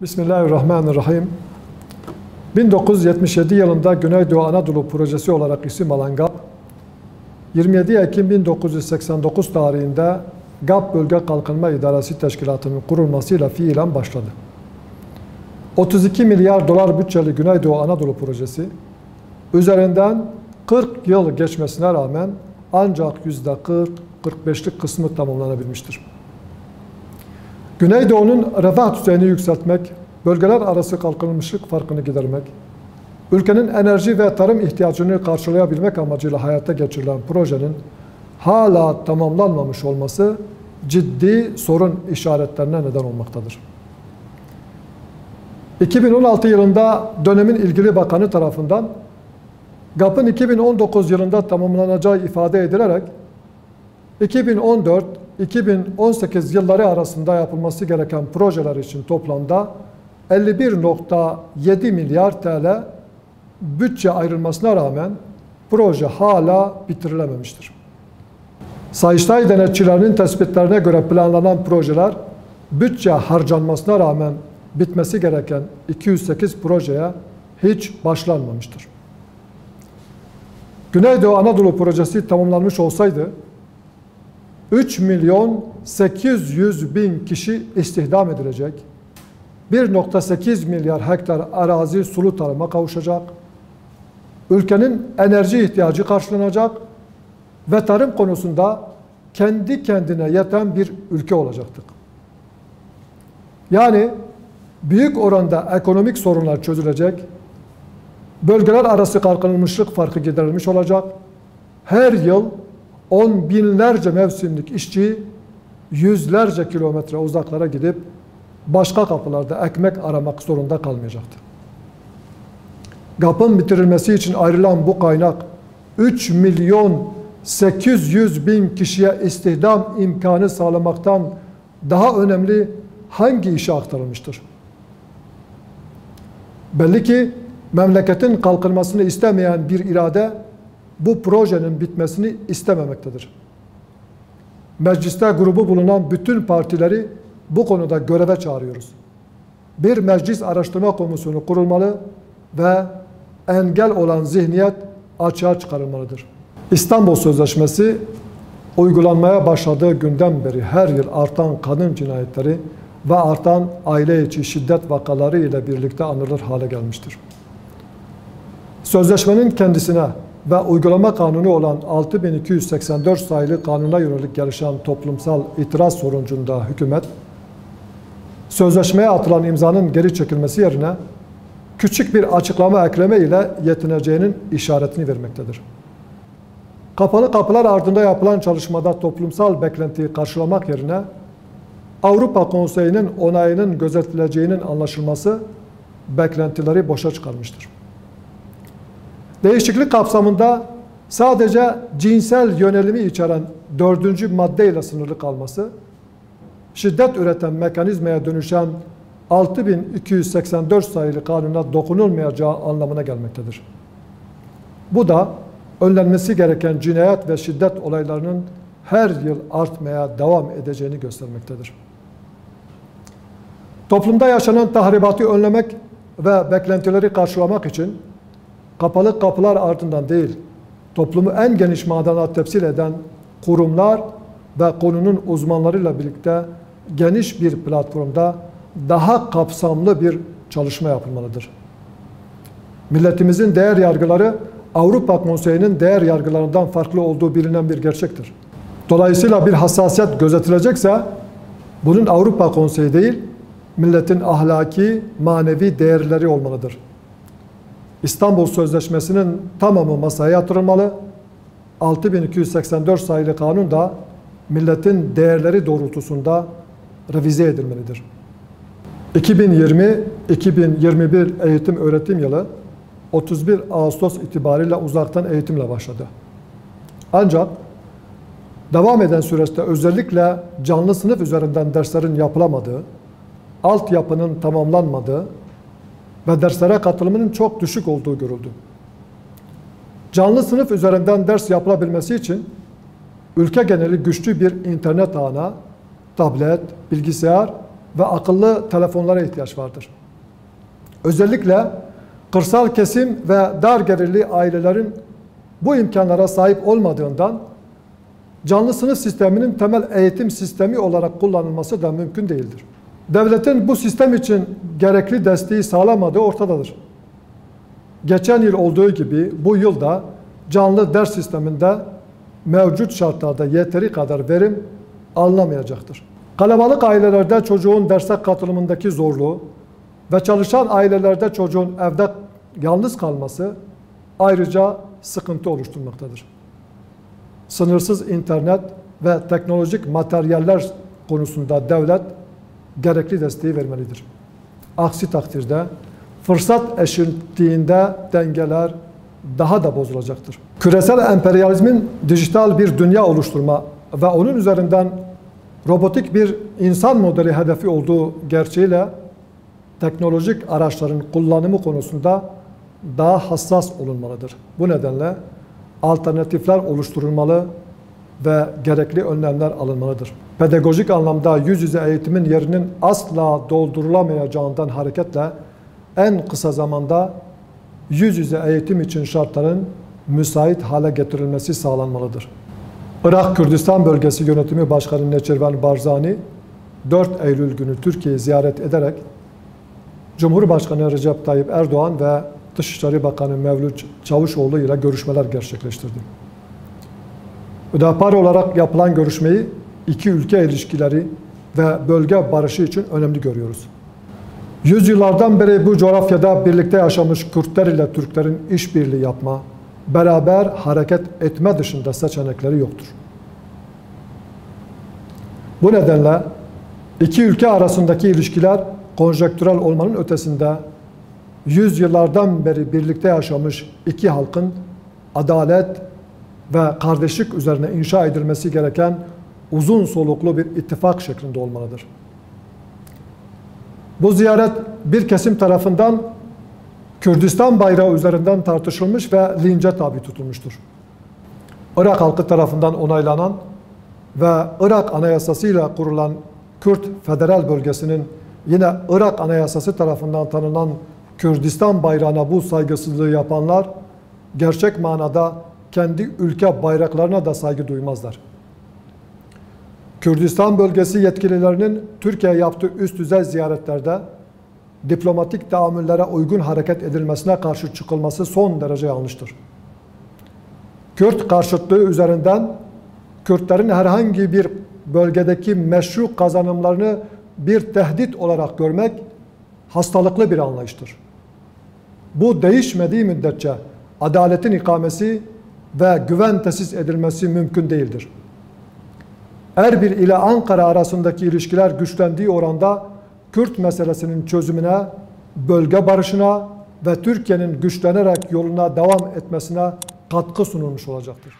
Bismillahirrahmanirrahim. 1977 yılında Güneydoğu Anadolu Projesi olarak isim alan GAP, 27 Ekim 1989 tarihinde GAP Bölge Kalkınma İdaresi Teşkilatı'nın kurulmasıyla fiilen başladı. 32 milyar dolar bütçeli Güneydoğu Anadolu Projesi, üzerinden 40 yıl geçmesine rağmen ancak %40-45'lik kısmı tamamlanabilmiştir. Güneydoğu'nun refah düzeyini yükseltmek, bölgeler arası kalkınmışlık farkını gidermek, ülkenin enerji ve tarım ihtiyacını karşılayabilmek amacıyla hayata geçirilen projenin hala tamamlanmamış olması ciddi sorun işaretlerine neden olmaktadır. 2016 yılında dönemin ilgili bakanı tarafından GAP'ın 2019 yılında tamamlanacağı ifade edilerek 2014-2018 yılları arasında yapılması gereken projeler için toplamda 51,7 milyar TL bütçe ayrılmasına rağmen proje hala bitirilememiştir. Sayıştay denetçilerinin tespitlerine göre planlanan projeler bütçe harcanmasına rağmen bitmesi gereken 208 projeye hiç başlanmamıştır. Güneydoğu Anadolu Projesi tamamlanmış olsaydı 3.800.000 kişi istihdam edilecek, 1,8 milyar hektar arazi sulu tarıma kavuşacak, ülkenin enerji ihtiyacı karşılanacak ve tarım konusunda kendi kendine yeten bir ülke olacaktık. Yani büyük oranda ekonomik sorunlar çözülecek, bölgeler arası kalkınmışlık farkı giderilmiş olacak, her yıl on binlerce mevsimlik işçi yüzlerce kilometre uzaklara gidip başka kapılarda ekmek aramak zorunda kalmayacaktı. GAP'ın bitirilmesi için ayrılan bu kaynak 3.800.000 kişiye istihdam imkanı sağlamaktan daha önemli hangi işe aktarılmıştır? Belli ki memleketin kalkınmasını istemeyen bir irade bu projenin bitmesini istememektedir. Mecliste grubu bulunan bütün partileri bu konuda göreve çağırıyoruz. Bir meclis araştırma komisyonu kurulmalı ve engel olan zihniyet açığa çıkarılmalıdır. İstanbul Sözleşmesi uygulanmaya başladığı günden beri her yıl artan kadın cinayetleri ve artan aile içi şiddet vakaları ile birlikte anılır hale gelmiştir. Sözleşmenin kendisine ve uygulama kanunu olan 6284 sayılı kanuna yönelik gelişen toplumsal itiraz sonucunda hükümet, sözleşmeye atılan imzanın geri çekilmesi yerine küçük bir açıklama ekleme ile yetineceğinin işaretini vermektedir. Kapalı kapılar ardında yapılan çalışmada toplumsal beklentiyi karşılamak yerine Avrupa Konseyi'nin onayının gözetileceğinin anlaşılması beklentileri boşa çıkarmıştır. Değişiklik kapsamında sadece cinsel yönelimi içeren 4. maddeyle sınırlı kalması, şiddet üreten mekanizmaya dönüşen 6284 sayılı kanuna dokunulmayacağı anlamına gelmektedir. Bu da önlenmesi gereken cinayet ve şiddet olaylarının her yıl artmaya devam edeceğini göstermektedir. Toplumda yaşanan tahribatı önlemek ve beklentileri karşılamak için kapalı kapılar ardından değil, toplumu en geniş manada temsil eden kurumlar ve konunun uzmanlarıyla birlikte geniş bir platformda daha kapsamlı bir çalışma yapılmalıdır. Milletimizin değer yargıları Avrupa Konseyi'nin değer yargılarından farklı olduğu bilinen bir gerçektir. Dolayısıyla bir hassasiyet gözetilecekse bunun Avrupa Konseyi değil, milletin ahlaki, manevi değerleri olmalıdır. İstanbul Sözleşmesi'nin tamamı masaya yatırılmalı. 6284 sayılı kanun da milletin değerleri doğrultusunda revize edilmelidir. 2020-2021 eğitim öğretim yılı 31 Ağustos itibariyle uzaktan eğitimle başladı. Ancak devam eden süreçte özellikle canlı sınıf üzerinden derslerin yapılamadığı, altyapının tamamlanmadığı ve derslere katılımının çok düşük olduğu görüldü. Canlı sınıf üzerinden ders yapılabilmesi için ülke geneli güçlü bir internet ağına, tablet, bilgisayar ve akıllı telefonlara ihtiyaç vardır. Özellikle kırsal kesim ve dar gelirli ailelerin bu imkanlara sahip olmadığından canlı sınıf sisteminin temel eğitim sistemi olarak kullanılması da mümkün değildir. Devletin bu sistem için gerekli desteği sağlamadığı ortadadır. Geçen yıl olduğu gibi bu yıl da canlı ders sisteminde mevcut şartlarda yeteri kadar verim alınamayacaktır. Kalabalık ailelerde çocuğun derse katılımındaki zorluğu ve çalışan ailelerde çocuğun evde yalnız kalması ayrıca sıkıntı oluşturmaktadır. Sınırsız internet ve teknolojik materyaller konusunda devlet gerekli desteği vermelidir. Aksi takdirde fırsat eşitliğinde dengeler daha da bozulacaktır. Küresel emperyalizmin dijital bir dünya oluşturma ve onun üzerinden robotik bir insan modeli hedefi olduğu gerçeğiyle teknolojik araçların kullanımı konusunda daha hassas olunmalıdır. Bu nedenle alternatifler oluşturulmalı ve gerekli önlemler alınmalıdır. Pedagojik anlamda yüz yüze eğitimin yerinin asla doldurulamayacağından hareketle en kısa zamanda yüz yüze eğitim için şartların müsait hale getirilmesi sağlanmalıdır. Irak Kürdistan Bölgesi Yönetimi Başkanı Neçirvan Barzani 4 Eylül günü Türkiye'yi ziyaret ederek Cumhurbaşkanı Recep Tayyip Erdoğan ve Dışişleri Bakanı Mevlüt Çavuşoğlu ile görüşmeler gerçekleştirdi. Hüdapar olarak yapılan görüşmeyi iki ülke ilişkileri ve bölge barışı için önemli görüyoruz. Yüzyıllardan beri bu coğrafyada birlikte yaşamış Kürtler ile Türklerin işbirliği yapma, beraber hareket etme dışında seçenekleri yoktur. Bu nedenle iki ülke arasındaki ilişkiler konjektürel olmanın ötesinde yüzyıllardan beri birlikte yaşamış iki halkın adalet ve kardeşlik üzerine inşa edilmesi gereken uzun soluklu bir ittifak şeklinde olmalıdır. Bu ziyaret bir kesim tarafından Kürdistan bayrağı üzerinden tartışılmış ve lince tabi tutulmuştur. Irak halkı tarafından onaylanan ve Irak Anayasası'yla kurulan Kürt Federal Bölgesi'nin yine Irak Anayasası tarafından tanınan Kürdistan bayrağına bu saygısızlığı yapanlar gerçek manada kendi ülke bayraklarına da saygı duymazlar. Kürdistan bölgesi yetkililerinin Türkiye'ye yaptığı üst düzey ziyaretlerde diplomatik tahammüllere uygun hareket edilmesine karşı çıkılması son derece yanlıştır. Kürt karşıtlığı üzerinden Kürtlerin herhangi bir bölgedeki meşru kazanımlarını bir tehdit olarak görmek hastalıklı bir anlayıştır. Bu değişmediği müddetçe adaletin ikamesi ve güven tesis edilmesi mümkün değildir. Erbil ile Ankara arasındaki ilişkiler güçlendiği oranda Kürt meselesinin çözümüne, bölge barışına ve Türkiye'nin güçlenerek yoluna devam etmesine katkı sunulmuş olacaktır.